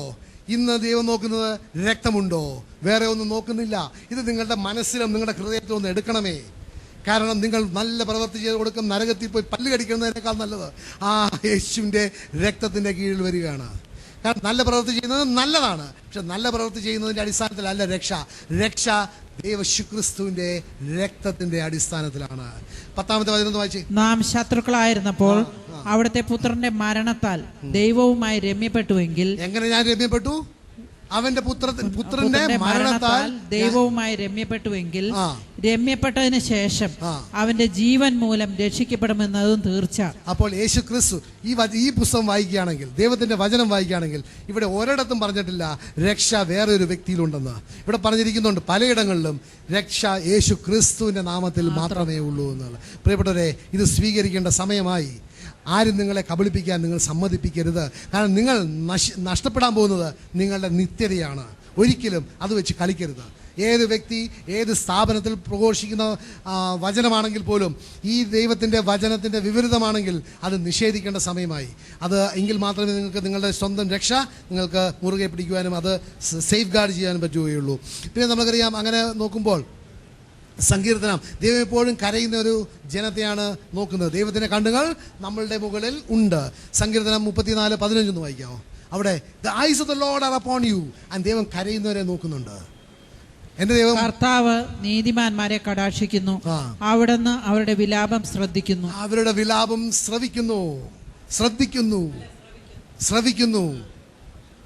ഇന്ന് ദൈവം നോക്കുന്നത് രക്തമുണ്ടോ, വേറെ ഒന്നും നോക്കുന്നില്ല. ഇത് നിങ്ങളുടെ മനസ്സിലും നിങ്ങളുടെ ഹൃദയത്തിലും ഒന്ന് എടുക്കണമേ. കാരണം നിങ്ങൾ നല്ല പ്രവൃത്തി ചെയ്ത് കൊടുക്കും, നരകത്തിൽ പോയി പല്ല് കടിക്കുന്നതിനേക്കാൾ നല്ലത് ആ യേശുവിൻ്റെ രക്തത്തിൻ്റെ കീഴിൽ വരികയാണ്. കാരണം നല്ല പ്രവൃത്തി ചെയ്യുന്നത് നല്ലതാണ്, പക്ഷെ നല്ല പ്രവൃത്തി ചെയ്യുന്നതിൻ്റെ അടിസ്ഥാനത്തിലല്ല രക്ഷ. രക്ഷ യേശുക്രിസ്തുവിന്റെ രക്തത്തിന്റെ അടിസ്ഥാനത്തിലാണ്. 10-ാമത്തെ വചനം വായിച്ചേ. നാം ശത്രുക്കളായിരുന്നപ്പോൾ അവിടുത്തെ പുത്രന്റെ മരണത്താൽ ദൈവവുമായി രമ്യപ്പെട്ടുവെങ്കിൽ. എങ്ങനെ ഞാൻ രമ്യപ്പെട്ടു? അവന്റെ പുത്രന്റെ മരണത്താൽ ദൈവവുമായി രമ്യപ്പെട്ടുവെങ്കിൽ രമ്യപ്പെട്ടതിന് ശേഷം അവന്റെ ജീവൻ മൂലം രക്ഷിക്കപ്പെടുമെന്നതും തീർച്ച. അപ്പോൾ യേശു ക്രിസ്തു ഈ പുസ്തകം വായിക്കുകയാണെങ്കിൽ, ദൈവത്തിന്റെ വചനം വായിക്കുകയാണെങ്കിൽ, ഇവിടെ ഒരിടത്തും പറഞ്ഞിട്ടില്ല രക്ഷ വേറെ ഒരു വ്യക്തിയിലുണ്ടെന്ന്. ഇവിടെ പറഞ്ഞിരിക്കുന്നുണ്ട് പലയിടങ്ങളിലും രക്ഷ യേശു ക്രിസ്തുവിന്റെ നാമത്തിൽ മാത്രമേ ഉള്ളൂ എന്നുള്ളത്. പ്രിയപ്പെട്ടവരെ, ഇത് സ്വീകരിക്കേണ്ട സമയമായി. ആരും നിങ്ങളെ കബളിപ്പിക്കാൻ നിങ്ങൾ സമ്മതിപ്പിക്കരുത്. കാരണം നിങ്ങൾ നഷ്ടപ്പെടാൻ പോകുന്നത് നിങ്ങളുടെ നിത്യതയാണ്. ഒരിക്കലും അത് വെച്ച് കളിക്കരുത്. ഏത് വ്യക്തി ഏത് സ്ഥാപനത്തിൽ പ്രഘോഷിക്കുന്ന വചനമാണെങ്കിൽ പോലും ഈ ദൈവത്തിൻ്റെ വചനത്തിൻ്റെ വിപരീതമാണെങ്കിൽ അത് നിഷേധിക്കേണ്ട സമയമായി. അത് എങ്കിൽ മാത്രമേ നിങ്ങൾക്ക് നിങ്ങളുടെ സ്വന്തം രക്ഷ നിങ്ങൾക്ക് മുറുകെ പിടിക്കുവാനും അത് സേഫ് ഗാർഡ് ചെയ്യാനും പറ്റുകയുള്ളൂ. പിന്നെ നമുക്കറിയാം, അങ്ങനെ നോക്കുമ്പോൾ സങ്കീർത്തനം, ദൈവം എപ്പോഴും കരയുന്ന ഒരു ജനത്തെയാണ് നോക്കുന്നത്. ദൈവത്തിൻ്റെ കണ്ണുകൾ നമ്മളുടെ മുകളിൽ ഉണ്ട്. സങ്കീർത്തനം 34:15 വായിക്കാമോ? അവിടെ the eyes of the Lord are upon you, and ദൈവം കരയുന്നവരെ നോക്കുന്നുണ്ട്. എന്റെ ദൈവം കർത്താവ് നീതിമാന്മാരെ കടാക്ഷിക്കുന്നു, അവിടുന്ന് അവരുടെ വിലാപം ശ്രദ്ധിക്കുന്നു. അവരുടെ വിലാപം ശ്രവിക്കുന്നു.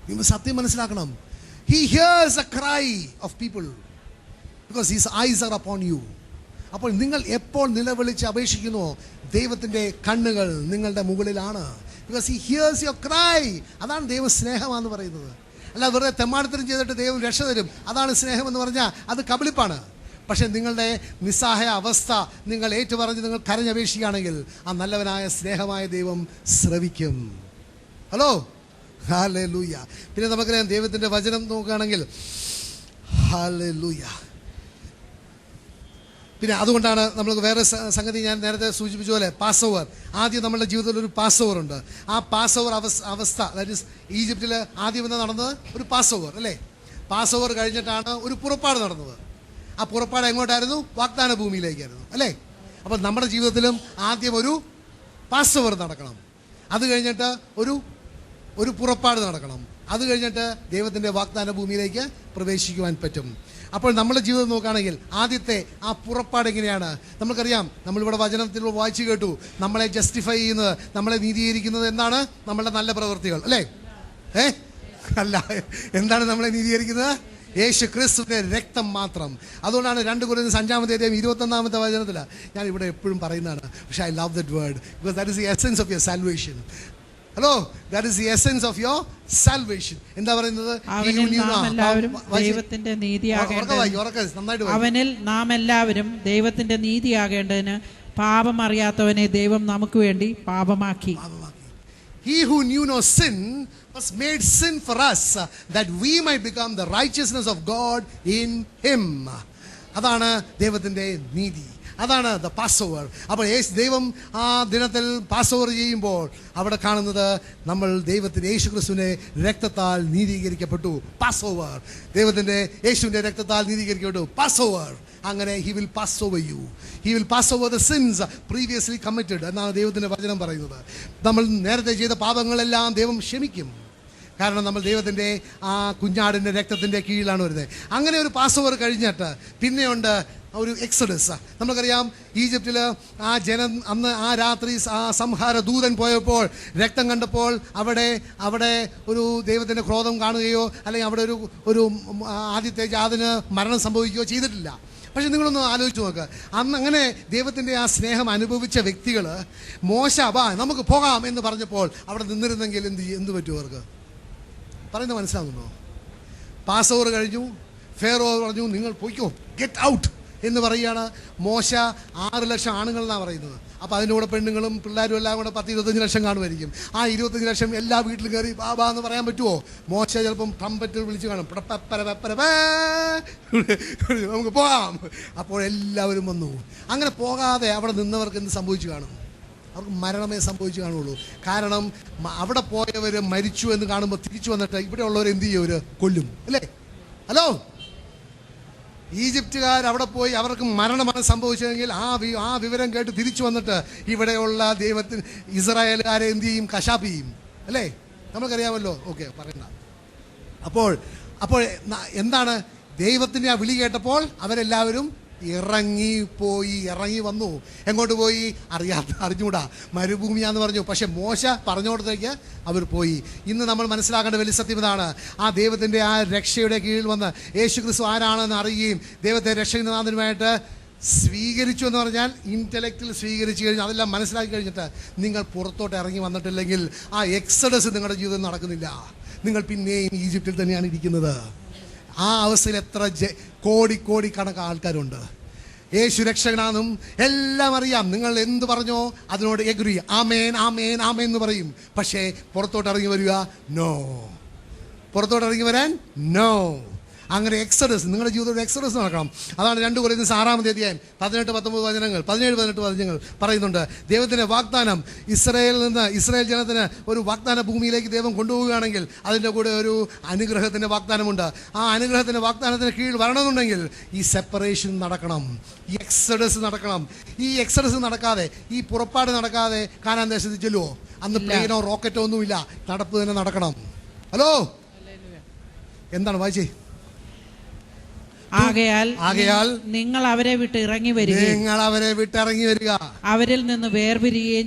നിങ്ങൾ സത്യം മനസ്സിലാക്കണം. He hears a cry of people because his eyes are upon you. അപ്പോൾ നിങ്ങൾ എപ്പോൾ നിലവിളിച്ച് അപേക്ഷിക്കുന്നു, ദൈവത്തിൻ്റെ കണ്ണുകൾ നിങ്ങളുടെ മുകളിലാണ്. because he hears your cry. അതാണ് ദൈവ സ്നേഹമാണെന്ന് പറയുന്നത്. അല്ല വെറുതെ തെമ്മാടത്തരം ചെയ്തിട്ട് ദൈവം രക്ഷ തരും, അതാണ് സ്നേഹമെന്ന് പറഞ്ഞാൽ അത് കബളിപ്പാണ്. പക്ഷെ നിങ്ങളുടെ നിസ്സഹായ അവസ്ഥ നിങ്ങൾ ഏറ്റുപറഞ്ഞ് നിങ്ങൾ കരഞ്ഞപേക്ഷിക്കുകയാണെങ്കിൽ ആ നല്ലവനായ സ്നേഹമായ ദൈവം ശ്രവിക്കും. Hello, hallelujah. പിന്നെ നമുക്കറിയാം, ദൈവത്തിൻ്റെ വചനം നോക്കുകയാണെങ്കിൽ ഹല്ലേലൂയ. പിന്നെ അതുകൊണ്ടാണ് നമ്മൾക്ക് വേറെ സംഗതി ഞാൻ നേരത്തെ സൂചിപ്പിച്ച പോലെ പാസ് ഓവർ. ആദ്യം നമ്മുടെ ജീവിതത്തിൽ ഒരു പാസ് ഓവർ ഉണ്ട്. ആ പാസ് ഓവർ അവസ്ഥ, ദാറ്റ് ഈസ് ഈജിപ്തിൽ ആദ്യം എന്താ നടന്നത്? ഒരു പാസ് ഓവർ അല്ലേ? പാസ് ഓവർ കഴിഞ്ഞിട്ടാണ് ഒരു പുറപ്പാട് നടന്നത്. ആ പുറപ്പാട് എങ്ങോട്ടായിരുന്നു? വാഗ്ദാന ഭൂമിയിലേക്കായിരുന്നു അല്ലേ? അപ്പോൾ നമ്മുടെ ജീവിതത്തിലും ആദ്യം ഒരു പാസ് ഓവർ നടക്കണം. അത് കഴിഞ്ഞിട്ട് ഒരു പുറപ്പാട് നടക്കണം. അത് കഴിഞ്ഞിട്ട് ദൈവത്തിൻ്റെ വാഗ്ദാന ഭൂമിയിലേക്ക് പ്രവേശിക്കുവാൻ പറ്റും. അപ്പോൾ നമ്മുടെ ജീവിതം നോക്കുകയാണെങ്കിൽ ആദ്യത്തെ ആ പുറപ്പാട് എങ്ങനെയാണ്? നമുക്കറിയാം, നമ്മളിവിടെ വചനത്തിൽ വായിച്ചു കേട്ടു, നമ്മളെ ജസ്റ്റിഫൈ ചെയ്യുന്നത്, നമ്മളെ നീതീകരിക്കുന്നത് എന്താണ്? നമ്മളുടെ നല്ല പ്രവൃത്തികൾ അല്ലേ? അല്ല, എന്താണ് നമ്മളെ നീതീകരിക്കുന്നത്? യേശു ക്രിസ്തുവിന്റെ രക്തം മാത്രം. അതുകൊണ്ടാണ് 2 Corinthians 5-ാമത്തെ വചനത്തിൽ ഞാൻ ഇവിടെ എപ്പോഴും പറയുന്നതാണ്. പക്ഷേ I love that word because that is the essence of your salvation. Hello, that is the essence of your salvation. എന്താ പറയുന്നത്? ദൈവത്തിന്റെ അവനിൽ നാം എല്ലാവരും ദൈവത്തിന്റെ നീതിയാകേണ്ടതിന് പാപം അറിയാത്തവനെ ദൈവം നമുക്ക് വേണ്ടി പാപമാക്കി. He who knew no sin was made sin for us that we might become the righteousness of God in him. അതാണ് ദൈവത്തിന്റെ നീതി, അതാണ് ദ പാസ് ഓവർ. അപ്പോൾ ദൈവം ആ ദിനത്തിൽ പാസ് ഓവർ ചെയ്യുമ്പോൾ അവിടെ കാണുന്നത് നമ്മൾ ദൈവത്തിൻ്റെ യേശു ക്രിസ്തുവിൻ്റെ രക്തത്താൽ നീതീകരിക്കപ്പെട്ടു. പാസ് ഓവർ, ദൈവത്തിൻ്റെ യേശുവിൻ്റെ രക്തത്താൽ നീതീകരിക്കപ്പെട്ടു. Pass over. അങ്ങനെ he will pass over you. He will pass over the sins previously committed എന്നാണ് ദൈവത്തിൻ്റെ വചനം പറയുന്നത്. നമ്മൾ നേരത്തെ ചെയ്ത പാപങ്ങളെല്ലാം ദൈവം ക്ഷമിക്കും. കാരണം നമ്മൾ ദൈവത്തിൻ്റെ ആ കുഞ്ഞാടിൻ്റെ രക്തത്തിൻ്റെ കീഴിലാണ് വരുന്നത്. അങ്ങനെ ഒരു പാസ് ഓവർ കഴിഞ്ഞിട്ട് പിന്നെയുണ്ട് ഒരു എക്സഡസ്. നമുക്കറിയാം, ഈജിപ്തിൽ ആ ജനം അന്ന് ആ രാത്രി ആ സംഹാര ദൂതൻ പോയപ്പോൾ രക്തം കണ്ടപ്പോൾ അവിടെ ഒരു ദൈവത്തിൻ്റെ ക്രോധം കാണുകയോ അല്ലെങ്കിൽ അവിടെ ഒരു ആദ്യത്തെ ജാതിന് മരണം സംഭവിക്കുകയോ ചെയ്തിട്ടില്ല. പക്ഷെ നിങ്ങളൊന്ന് ആലോചിച്ച് നോക്കുക, അന്ന് അങ്ങനെ ദൈവത്തിൻ്റെ ആ സ്നേഹം അനുഭവിച്ച വ്യക്തികൾ മോശ നമുക്ക് പോകാം എന്ന് പറഞ്ഞപ്പോൾ അവിടെ നിന്നിരുന്നെങ്കിൽ എന്ത് പറ്റും അവർക്ക്? പറയുന്നത് മനസ്സിലാകുന്നുണ്ടോ? പാസ് ഓവർ കഴിഞ്ഞു, ഫെയർ ഓവർ പറഞ്ഞു, നിങ്ങൾ പോയിക്കോ, ഗെറ്റ് ഔട്ട് എന്ന് പറയുകയാണ്. മോശ 6 ലക്ഷം ആണുങ്ങൾ എന്നാണ് പറയുന്നത്. അപ്പോൾ അതിൻ്റെ കൂടെ പെണ്ണുങ്ങളും പിള്ളേരും എല്ലാം കൂടെ 10-25 ലക്ഷം കാണുമായിരിക്കും. ആ 25 ലക്ഷം എല്ലാ വീട്ടിലും കയറി ബാബാ എന്ന് പറയാൻ പറ്റുമോ? മോശ ചിലപ്പം ട്രംപറ്റ് വിളിച്ച് കാണും, നമുക്ക് പോകാം. അപ്പോൾ എല്ലാവരും വന്നു. അങ്ങനെ പോകാതെ അവിടെ നിന്നവർക്ക് എന്ത് സംഭവിച്ചു കാണും? അവർക്ക് മരണമേ സംഭവിച്ചു കാണുള്ളൂ. കാരണം അവിടെ പോയവർ മരിച്ചു എന്ന് കാണുമ്പോൾ തിരിച്ചു വന്നിട്ട് ഇവിടെ ഉള്ളവർ എന്ത് ചെയ്യും? കൊല്ലും അല്ലേ? ഹലോ, ഈജിപ്തുകാർ അവിടെ പോയി അവർക്ക് മരണമാണ് സംഭവിച്ചതെങ്കിൽ ആ വിവരം കേട്ട് തിരിച്ചു വന്നിട്ട് ഇവിടെയുള്ള ദൈവത്തിന് ഇസ്രായേലുകാരെ എന്ത് ചെയ്യും? കശാപ്പ് ചെയ്യും, അല്ലേ? നമുക്കറിയാമല്ലോ. ഓക്കെ, പറയണ്ട. അപ്പോൾ എന്താണ്? ദൈവത്തിൻ്റെ ആ വിളി കേട്ടപ്പോൾ അവരെല്ലാവരും ഇറങ്ങി വന്നു. എങ്ങോട്ട് പോയി? അറിഞ്ഞുകൂടാ, മരുഭൂമിയാന്ന് പറഞ്ഞു. പക്ഷെ മോശ പറഞ്ഞോടത്തേക്ക് അവർ പോയി. ഇന്ന് നമ്മൾ മനസ്സിലാക്കേണ്ട വലിയ സത്യം ഇതാണ്. ആ ദൈവത്തിൻ്റെ ആ രക്ഷയുടെ കീഴിൽ വന്ന് യേശു ക്രിസ്തു ആരാണെന്ന് അറിയുകയും ദൈവത്തെ രക്ഷകനാഥനുമായിട്ട് സ്വീകരിച്ചു എന്ന് പറഞ്ഞാൽ ഇൻ്റലക്റ്റിൽ സ്വീകരിച്ചു കഴിഞ്ഞാൽ അതെല്ലാം മനസ്സിലാക്കി കഴിഞ്ഞിട്ട് നിങ്ങൾ പുറത്തോട്ട് ഇറങ്ങി വന്നിട്ടില്ലെങ്കിൽ ആ എക്സഡസ് നിങ്ങളുടെ ജീവിതത്തിൽ നടക്കുന്നില്ല. നിങ്ങൾ പിന്നെയും ഈജിപ്തിൽ തന്നെയാണ് ഇരിക്കുന്നത്. ആ അവസ്ഥയിൽ എത്ര കോടിക്കണക്ക് ആൾക്കാരുണ്ട്. യേശു രക്ഷകനാണെന്നും എല്ലാം അറിയാം. നിങ്ങൾ എന്ത് പറഞ്ഞോ അതിനോട് എഗ്രി, ആമേൻ ആമേൻ ആമേൻ എന്ന് പറയും. പക്ഷേ പുറത്തോട്ട് ഇറങ്ങി വരിക, നോ. പുറത്തോട്ട് ഇറങ്ങി വരാൻ നോ. അങ്ങനെ എക്സഡസ്, നിങ്ങളുടെ ജീവിതത്തിൽ എക്സഡസ് നടക്കണം. അതാണ് 2 കൊരിന്ത്യർ 6-ാമത്തെ അധ്യായം 18-19 വചനങ്ങൾ 17-18 വചനങ്ങൾ പറയുന്നുണ്ട്. ദൈവത്തിൻ്റെ വാഗ്ദാനം ഇസ്രായേലിൽ നിന്ന് ഇസ്രായേൽ ജനത്തിന് ഒരു വാഗ്ദാന ഭൂമിയിലേക്ക് ദൈവം കൊണ്ടുപോവുകയാണെങ്കിൽ അതിൻ്റെ കൂടെ ഒരു അനുഗ്രഹത്തിൻ്റെ വാഗ്ദാനമുണ്ട്. ആ അനുഗ്രഹത്തിൻ്റെ വാഗ്ദാനത്തിന് കീഴിൽ വരണമെന്നുണ്ടെങ്കിൽ ഈ സെപ്പറേഷൻ നടക്കണം, ഈ എക്സഡസ് നടക്കണം. ഈ എക്സഡസ് നടക്കാതെ, ഈ പുറപ്പാട് നടക്കാതെ കാനാൻ ദേശത്ത് ചെല്ലുമോ? അന്ന് പ്ലെയിനോ റോക്കറ്റോ ഒന്നുമില്ല, നടപ്പ് തന്നെ നടക്കണം. ഹലോ, എന്താണ് വായിച്ചേ? ആകയാൽ നിങ്ങൾ അവരെ വിട്ട് ഇറങ്ങി വരിക, അവരിൽ നിന്ന് വേർപിരിയുകയും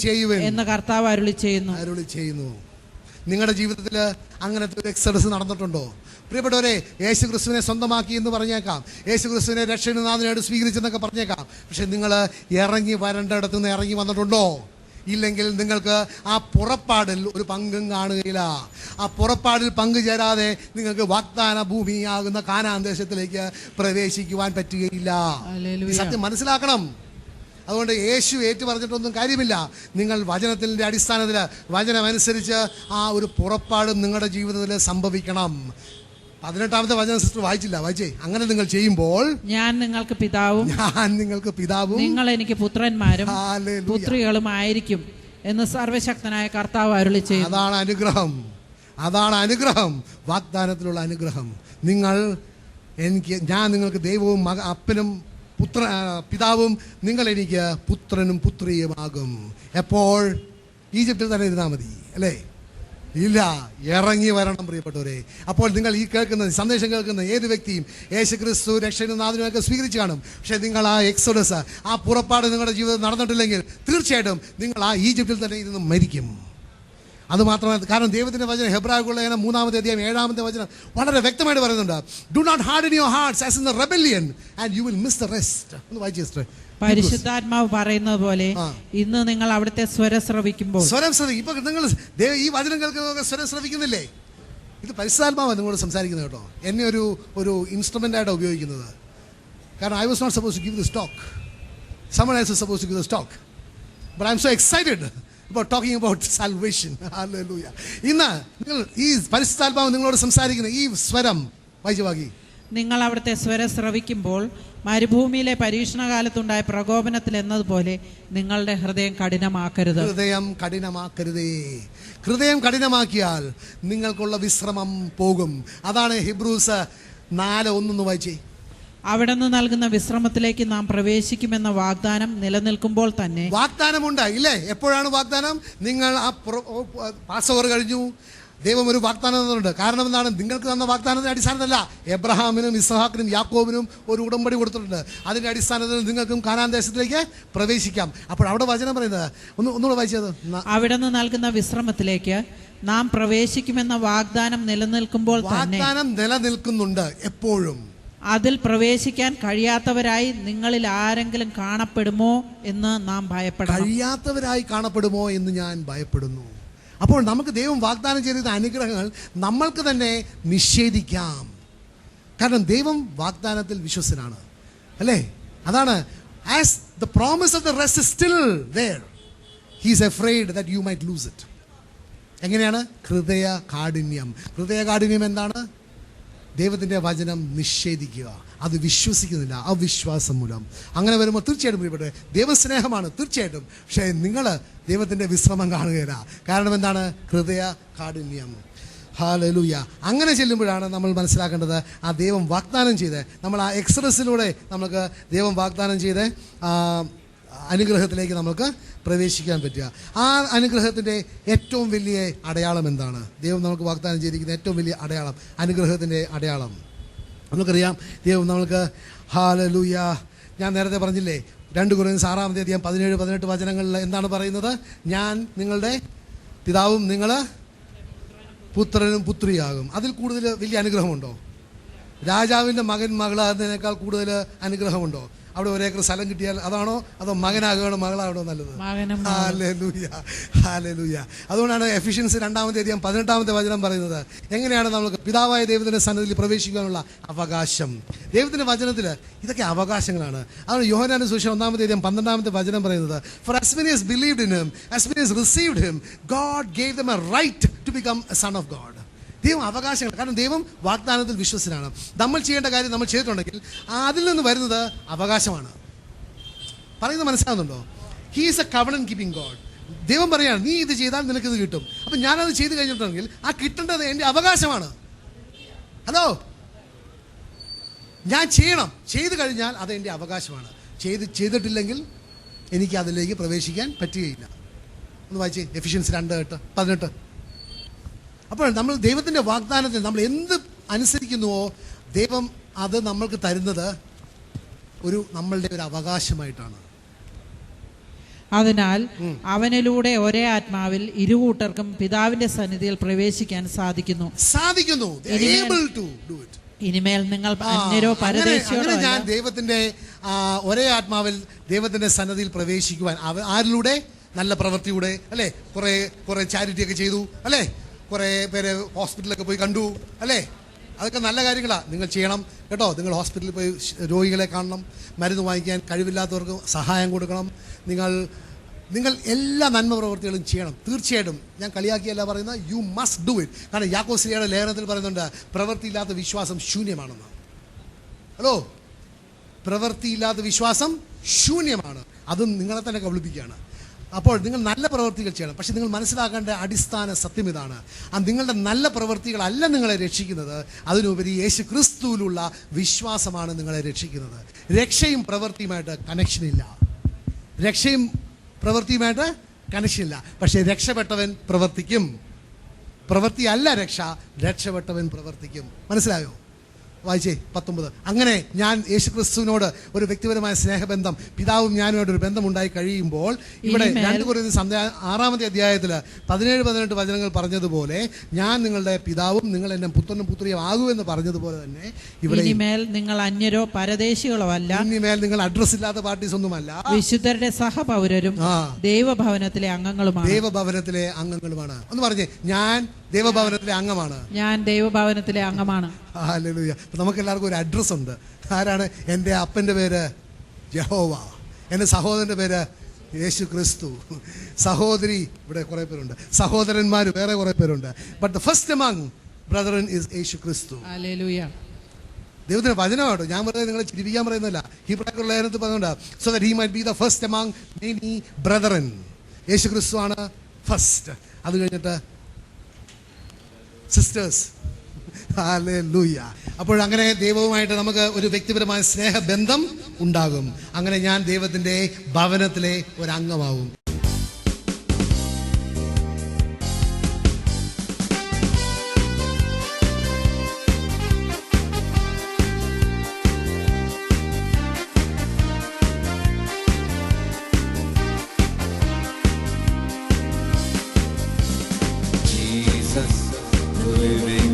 ചെയ്യുവിൻ എന്ന് കർത്താവ് അരുളി ചെയ്യുന്നു. നിങ്ങളുടെ ജീവിതത്തിൽ അങ്ങനത്തെ ഒരു എക്സഡസ് നടന്നിട്ടുണ്ടോ? പ്രിയപ്പെട്ടവരെ, യേശു ക്രിസ്തുവിനെ സ്വന്തമാക്കി എന്ന് പറഞ്ഞേക്കാം, യേശു ക്രിസ്തുവിനെ രക്ഷകനാഥനായിട്ട് സ്വീകരിച്ചെന്നൊക്കെ പറഞ്ഞേക്കാം. പക്ഷെ നിങ്ങൾ ഇറങ്ങി വരേണ്ടിടത്തു നിന്ന് ഇറങ്ങി വന്നിട്ടുണ്ടോ? ഇല്ലെങ്കിൽ നിങ്ങൾക്ക് ആ പുറപ്പാടിൽ ഒരു പങ്കും കാണുകയില്ല. ആ പുറപ്പാടിൽ പങ്കുചേരാതെ നിങ്ങൾക്ക് വാഗ്ദാന ഭൂമിയാകുന്ന കാനാൻ ദേശത്തിലേക്ക് പ്രവേശിക്കുവാൻ പറ്റുകയില്ല. സത്യം മനസ്സിലാക്കണം. അതുകൊണ്ട് യേശു ഏറ്റു പറഞ്ഞിട്ടൊന്നും കാര്യമില്ല. നിങ്ങൾ വചനത്തിൻ്റെ അടിസ്ഥാനത്തിൽ വചനമനുസരിച്ച് ആ ഒരു പുറപ്പാടും നിങ്ങളുടെ ജീവിതത്തിൽ സംഭവിക്കണം. 18-ാമത്തെ വചനം സിസ്റ്റർ വായിച്ചേ. അങ്ങനെ നിങ്ങൾ ചെയ്യുമ്പോൾ ഞാൻ നിങ്ങൾക്ക് പിതാവും നിങ്ങൾ എനിക്ക് പുത്രന്മാരും പുത്രികളും ആയിരിക്കും എന്ന് സർവശക്തനായ കർത്താവ് അരുളി ചെയ്യും. അതാണ് അനുഗ്രഹം, വാഗ്ദാനത്തിലുള്ള അനുഗ്രഹം. ഞാൻ നിങ്ങൾക്ക് ദൈവവും അപ്പനും പിതാവും, നിങ്ങൾ എനിക്ക് പുത്രനും പുത്രിയുമാകും. എപ്പോൾ? ഈജിപ്തിൽ തന്നെ ഇരുന്നാൽ മതി, അല്ലേ? ഇല്ല, ഇറങ്ങി വരണം പ്രിയപ്പെട്ടവരെ. അപ്പോൾ നിങ്ങൾ ഈ സന്ദേശം കേൾക്കുന്ന ഏത് വ്യക്തിയും യേശു ക്രിസ്തു രക്ഷകനാഥനുമൊക്കെ സ്വീകരിച്ചു കാണും. പക്ഷേ നിങ്ങൾ ആ എക്സോഡസ്, ആ പുറപ്പാട് നിങ്ങളുടെ ജീവിതത്തിൽ നടന്നിട്ടില്ലെങ്കിൽ തീർച്ചയായിട്ടും നിങ്ങൾ ആ ഈജിപ്തിൽ തന്നെ ഇരുന്ന് മരിക്കും. അതുമാത്രമല്ല, കാരണം ദൈവത്തിൻ്റെ വചനം ഹെബ്രായർക്കുള്ള 3-ാമത്തെ അധ്യായം 7-ാമത്തെ വചനം വളരെ വ്യക്തമായിട്ട് പറയുന്നുണ്ട്. Do not harden your hearts as in the rebellion and you will miss the rest. ഒന്ന് വായിച്ചേ സിസ്റ്റർ. പരിശുദ്ധാത്മാവ് പറയുന്നത് പോലെ ഇന്ന് നിങ്ങൾ അവിടുത്തെ സ്വരം ശ്രവിക്കുമ്പോൾ ഇപ്പൊ നിങ്ങൾ ഈ വചനം കേൾക്കുന്ന സ്വരം ശ്രവിക്കുന്നില്ലേ? ഇത് പരിശുദ്ധാത്മാവാണ് നിങ്ങളോട് സംസാരിക്കുന്നത് കേട്ടോ. എന്നെ ഒരു ഇൻസ്ട്രുമെന്റ് ആയിട്ടാണ് ഉപയോഗിക്കുന്നത്. കാരണം I was not supposed to give this talk. Someone else is supposed to give this talk. But I'm so excited about talking about salvation. Hallelujah. ഇന്ന് നിങ്ങൾ ഈ പരിശുദ്ധാത്മാവ് നിങ്ങളോട് സംസാരിക്കുന്ന ഈ സ്വരം വായിച്ചു. നിങ്ങൾ അവിടുത്തെ സ്വരം ശ്രവിക്കുമ്പോൾ മരുഭൂമിയിലെ പരീക്ഷണകാലത്തുണ്ടായ പ്രകോപനത്തിൽ എന്നതുപോലെ നിങ്ങളുടെ ഹൃദയം കഠിനമാക്കരുതേ. ഹൃദയം കഠിനമാക്കിയാൽ നിങ്ങൾക്കുള്ള വിശ്രമം പോകും. അതാണ് ഹെബ്രൂസ് 4:1 വായിച്ചേ. അവിടെ നിന്ന് നൽകുന്ന വിശ്രമത്തിലേക്ക് നാം പ്രവേശിക്കുമെന്ന വാഗ്ദാനം നിലനിൽക്കുമ്പോൾ തന്നെ. വാഗ്ദാനമുണ്ട് ഇല്ലേ? എപ്പോഴാണ് വാഗ്ദാനം? നിങ്ങൾ ആ പാസ്ഓവർ കഴിഞ്ഞു, ദൈവം ഒരു വാഗ്ദാനം തന്നിട്ടുണ്ട്. കാരണം എന്താണ്? നിങ്ങൾക്ക് തന്ന വാഗ്ദാനത്തിന്റെ അടിസ്ഥാനത്തിലല്ല, എബ്രഹാമിനും ഇസ്ഹാക്കിനും യാക്കോബിനും ഒരു ഉടമ്പടി കൊടുത്തിട്ടുണ്ട്. അതിന്റെ അടിസ്ഥാനത്തിൽ നിങ്ങൾക്കും കാനാൻ ദേശത്തിലേക്ക് പ്രവേശിക്കാം. അപ്പോൾ അവിടെ വചനം പറയുന്നത് ഒന്നുകൂടെ വായിച്ചത്. അവിടെ നിന്ന് നൽകുന്ന വിശ്രമത്തിലേക്ക് നാം പ്രവേശിക്കുമെന്ന വാഗ്ദാനം നിലനിൽക്കുമ്പോൾ തന്നെ. വാഗ്ദാനം നിലനിൽക്കുന്നുണ്ട് എപ്പോഴും. അതിൽ പ്രവേശിക്കാൻ കഴിയാത്തവരായി നിങ്ങളിൽ ആരെങ്കിലും കാണപ്പെടുമോ എന്ന് നാം ഭയപ്പെടണം. കഴിയാത്തവരായി കാണപ്പെടുമോ എന്ന് ഞാൻ ഭയപ്പെടുന്നു. അപ്പോൾ നമുക്ക് ദൈവം വാഗ്ദാനം ചെയ്ത അനുഗ്രഹങ്ങൾ നമ്മൾക്ക് തന്നെ നിഷേധിക്കാം. കാരണം ദൈവം വാഗ്ദാനത്തിൽ വിശ്വസ്തനാണ്, അല്ലേ? അതാണ് as the promise of the rest is still there, he is afraid that you might loose it. എങ്ങനെയാണ്? ഹൃദയ കാഠിന്യം എന്താണ്? ദൈവത്തിൻ്റെ വചനം നിഷേധിക്കുക, അത് വിശ്വസിക്കുന്നില്ല, അവിശ്വാസം മൂലം. അങ്ങനെ വരുമ്പോൾ തീർച്ചയായിട്ടും പ്രിയപ്പെട്ടെ, ദൈവസ്നേഹമാണ് തീർച്ചയായിട്ടും. പക്ഷേ നിങ്ങൾ ദൈവത്തിൻ്റെ വിശ്രമം കാണുകയില്ല. കാരണം എന്താണ്? ഹൃദയ കാഠിന്യം. ഹല്ലേലൂയ. അങ്ങനെ ചെല്ലുമ്പോഴാണ് നമ്മൾ മനസ്സിലാക്കേണ്ടത് ആ ദൈവം വാഗ്ദാനം ചെയ്ത് നമ്മൾ ആ എക്സ്പ്രസിലൂടെ നമുക്ക് ദൈവം വാഗ്ദാനം ചെയ്ത് അനുഗ്രഹത്തിലേക്ക് നമുക്ക് പ്രവേശിക്കാൻ പറ്റുക. ആ അനുഗ്രഹത്തിൻ്റെ ഏറ്റവും വലിയ അടയാളം എന്താണ്? ദൈവം നമുക്ക് വാഗ്ദാനം ചെയ്തിരിക്കുന്ന ഏറ്റവും വലിയ അടയാളം, അനുഗ്രഹത്തിൻ്റെ അടയാളം നമുക്കറിയാം. ദൈവം നമ്മൾക്ക് ഹല്ലേലൂയ, ഞാൻ നേരത്തെ പറഞ്ഞില്ലേ 2 കൊരിന്ത്യർ 6-17-18 വചനങ്ങളിൽ എന്താണ് പറയുന്നത്? ഞാൻ നിങ്ങളുടെ പിതാവും നിങ്ങൾ പുത്രനും പുത്രിയാകും. അതിൽ കൂടുതൽ വലിയ അനുഗ്രഹമുണ്ടോ? രാജാവിൻ്റെ മകൻ മകളാകുന്നതിനേക്കാൾ കൂടുതൽ അനുഗ്രഹമുണ്ടോ? അവിടെ 1 ഏക്കർ സ്ഥലം കിട്ടിയാൽ അതാണോ, അതോ മകനാകണോ മകളാകണോ നല്ലത്? Hallelujah, hallelujah. അതുകൊണ്ടാണ് എഫിഷ്യൻസ് 2-18 വചനം പറയുന്നത് എങ്ങനെയാണ് നമുക്ക് പിതാവായ ദൈവത്തിൻ്റെ സന്നിധിയിൽ പ്രവേശിക്കാനുള്ള അവകാശം. ദൈവത്തിൻ്റെ വചനത്തിൽ ഇതൊക്കെ അവകാശങ്ങളാണ്. അതാണ് യോഹന്നാന്റെ സുവിശേഷം 1-12 വചനം പറയുന്നത്, For as many as believed in him, as many as received him, God gave them a right to become a son of God. ദൈവം അവകാശങ്ങൾ, കാരണം ദൈവം വാഗ്ദാനത്തിൽ വിശ്വസനാണ്. നമ്മൾ ചെയ്യേണ്ട കാര്യം നമ്മൾ ചെയ്തിട്ടുണ്ടെങ്കിൽ അതിൽ നിന്ന് വരുന്നത് അവകാശമാണ്. പറയുന്നത് മനസ്സിലാകുന്നുണ്ടോ? He is A covenant keeping God. ദൈവം പറയാണ് നീ ഇത് ചെയ്താൽ നിനക്കിത് കിട്ടും. അപ്പം ഞാനത് ചെയ്ത് കഴിഞ്ഞിട്ടുണ്ടെങ്കിൽ ആ കിട്ടേണ്ടത് എൻ്റെ അവകാശമാണ്. ഹലോ, ഞാൻ ചെയ്യണം, ചെയ്ത് കഴിഞ്ഞാൽ അത് എൻ്റെ അവകാശമാണ്. ചെയ്തിട്ടില്ലെങ്കിൽ എനിക്ക് അതിലേക്ക് പ്രവേശിക്കാൻ പറ്റുകയില്ല. ഒന്ന് വായിച്ചേ എഫിഷ്യൻസ് 2:18. അപ്പോൾ നമ്മൾ ദൈവത്തിൻ്റെ വാഗ്ദാനത്തിൽ നമ്മൾ എന്ത് അനുസരിക്കുന്നുവോ ദൈവം അത് നമ്മൾക്ക് തരുന്നത് നമ്മളുടെ ഒരു അവകാശമായിട്ടാണ്. അതിനാൽ അവനിലൂടെ ഒരേ ആത്മാവിൽ ഇരുകൂട്ടർക്കും പിതാവിന്റെ സന്നിധിയിൽ പ്രവേശിക്കാൻ സാധിക്കുന്നു. ഇനിമേൽ നിങ്ങൾ അന്യരോ പരദേശികളോ ഞാൻ ദൈവത്തിന്റെ ഒരേ ആത്മാവിൽ ദൈവത്തിന്റെ സന്നിധിയിൽ പ്രവേശിക്കുവാൻ ആരിലൂടെ? നല്ല പ്രവൃത്തിയുടെ, അല്ലേ? കുറെ ചാരിറ്റി ഒക്കെ ചെയ്തു, അല്ലേ? കുറേ പേര് ഹോസ്പിറ്റലിലൊക്കെ പോയി കണ്ടു, അല്ലേ? അതൊക്കെ നല്ല കാര്യങ്ങളാണ്, നിങ്ങൾ ചെയ്യണം കേട്ടോ. നിങ്ങൾ ഹോസ്പിറ്റലിൽ പോയി രോഗികളെ കാണണം, മരുന്ന് വാങ്ങിക്കാൻ കഴിവില്ലാത്തവർക്ക് സഹായം കൊടുക്കണം. നിങ്ങൾ എല്ലാ നന്മ പ്രവൃത്തികളും ചെയ്യണം. തീർച്ചയായിട്ടും ഞാൻ കളിയാക്കിയല്ല പറയുന്നത്, യു മസ്റ്റ് ഡു ഇറ്റ്. കാരണം യാക്കോബിന്റെ ലേഖനത്തിൽ പറയുന്നുണ്ട് പ്രവൃത്തിയില്ലാത്ത വിശ്വാസം ശൂന്യമാണെന്ന്. ഹലോ, പ്രവൃത്തിയില്ലാത്ത വിശ്വാസം ശൂന്യമാണ്. അതും നിങ്ങളെ തന്നെ കബളിപ്പിക്കുകയാണ്. അപ്പോൾ നിങ്ങൾ നല്ല പ്രവൃത്തികൾ ചെയ്യണം. പക്ഷെ നിങ്ങൾ മനസ്സിലാക്കേണ്ട അടിസ്ഥാന സത്യം ഇതാണ്, നിങ്ങളുടെ നല്ല പ്രവൃത്തികളല്ല നിങ്ങളെ രക്ഷിക്കുന്നത്, അതിനുപരി യേശു ക്രിസ്തുവിലുള്ള വിശ്വാസമാണ് നിങ്ങളെ രക്ഷിക്കുന്നത്. രക്ഷയും പ്രവൃത്തിയുമായിട്ട് കണക്ഷനില്ല. രക്ഷയും പ്രവൃത്തിയുമായിട്ട് കണക്ഷനില്ല. പക്ഷേ രക്ഷപ്പെട്ടവൻ പ്രവർത്തിക്കും. പ്രവൃത്തിയല്ല രക്ഷ, രക്ഷപ്പെട്ടവൻ പ്രവർത്തിക്കും. മനസ്സിലായോ? വായിച്ചേ 19. അങ്ങനെ ഞാൻ യേശു ക്രിസ്തുവിനോട് ഒരു വ്യക്തിപരമായ സ്നേഹബന്ധം, പിതാവും ഞാനുമായിട്ട് ഒരു ബന്ധമുണ്ടായി കഴിയുമ്പോൾ, ഇവിടെ 2 കൊരിന്ത്യർ 6 അധ്യായത്തിൽ 17-18 വചനങ്ങൾ പറഞ്ഞതുപോലെ ഞാൻ നിങ്ങളുടെ പിതാവും നിങ്ങൾ എൻ്റെ പുത്രനും പുത്രിയും ആകുമെന്ന് പറഞ്ഞതുപോലെ തന്നെ ഇവിടെ ഇനിമേൽ നിങ്ങൾ അന്യരോ പരദേശികളോ അല്ല, ഇനിമേൽ നിങ്ങൾ അഡ്രസ് ഇല്ലാത്ത പാർട്ടീസ് ഒന്നുമല്ല, വിശുദ്ധരുടെ സഹപൗരരും ദൈവഭവനത്തിലെ അംഗങ്ങളുമാണ്. ദൈവഭവനത്തിലെ അംഗങ്ങളുമാണ്. ഒന്ന് പറഞ്ഞേ, ഞാൻ ദൈവഭവനത്തിലെ അംഗമാണ്. ഞാൻ ദൈവഭവനത്തിലെ അംഗമാണ്. ഹല്ലേലൂയ. നമുക്ക് എല്ലാവർക്കും ഒരു അഡ്രസ് ഉണ്ട്. ആരാണ്? എൻ്റെ അപ്പൻ്റെ പേര് യഹോവ, എൻ്റെ സഹോദരൻ്റെ പേര് യേശു ക്രിസ്തു, സഹോദരി ഇവിടെ കുറേ പേരുണ്ട്, സഹോദരന്മാർ വേറെ കുറേ പേരുണ്ട്. But the first among brethren is Yeshu Kristu. Hallelujah. ദൈവത്തിന്റെ വചനമാട്ടോ, ഞാൻ പറഞ്ഞത് നിങ്ങളെ ചിരിപ്പിക്കാൻ പറയുന്നില്ല. ഹീബ്രായർക്കുള്ള ലേഖനത്തിൽ പറയുന്നുണ്ട്, so that he might be the first among many brethren. Yeshu Kristu ആണ് ഫസ്റ്റ്, അത് കഴിഞ്ഞിട്ട് സിസ്റ്റേഴ്സ്. ഹല്ലേലൂയ. അപ്പോൾ അങ്ങനെ ദൈവവുമായിട്ട് നമുക്ക് ഒരു വ്യക്തിപരമായ സ്നേഹബന്ധം ഉണ്ടാകും. അങ്ങനെ ഞാൻ ദൈവത്തിന്റെ ഭവനത്തിലെ ഒരു അംഗമാവും. Jesus, living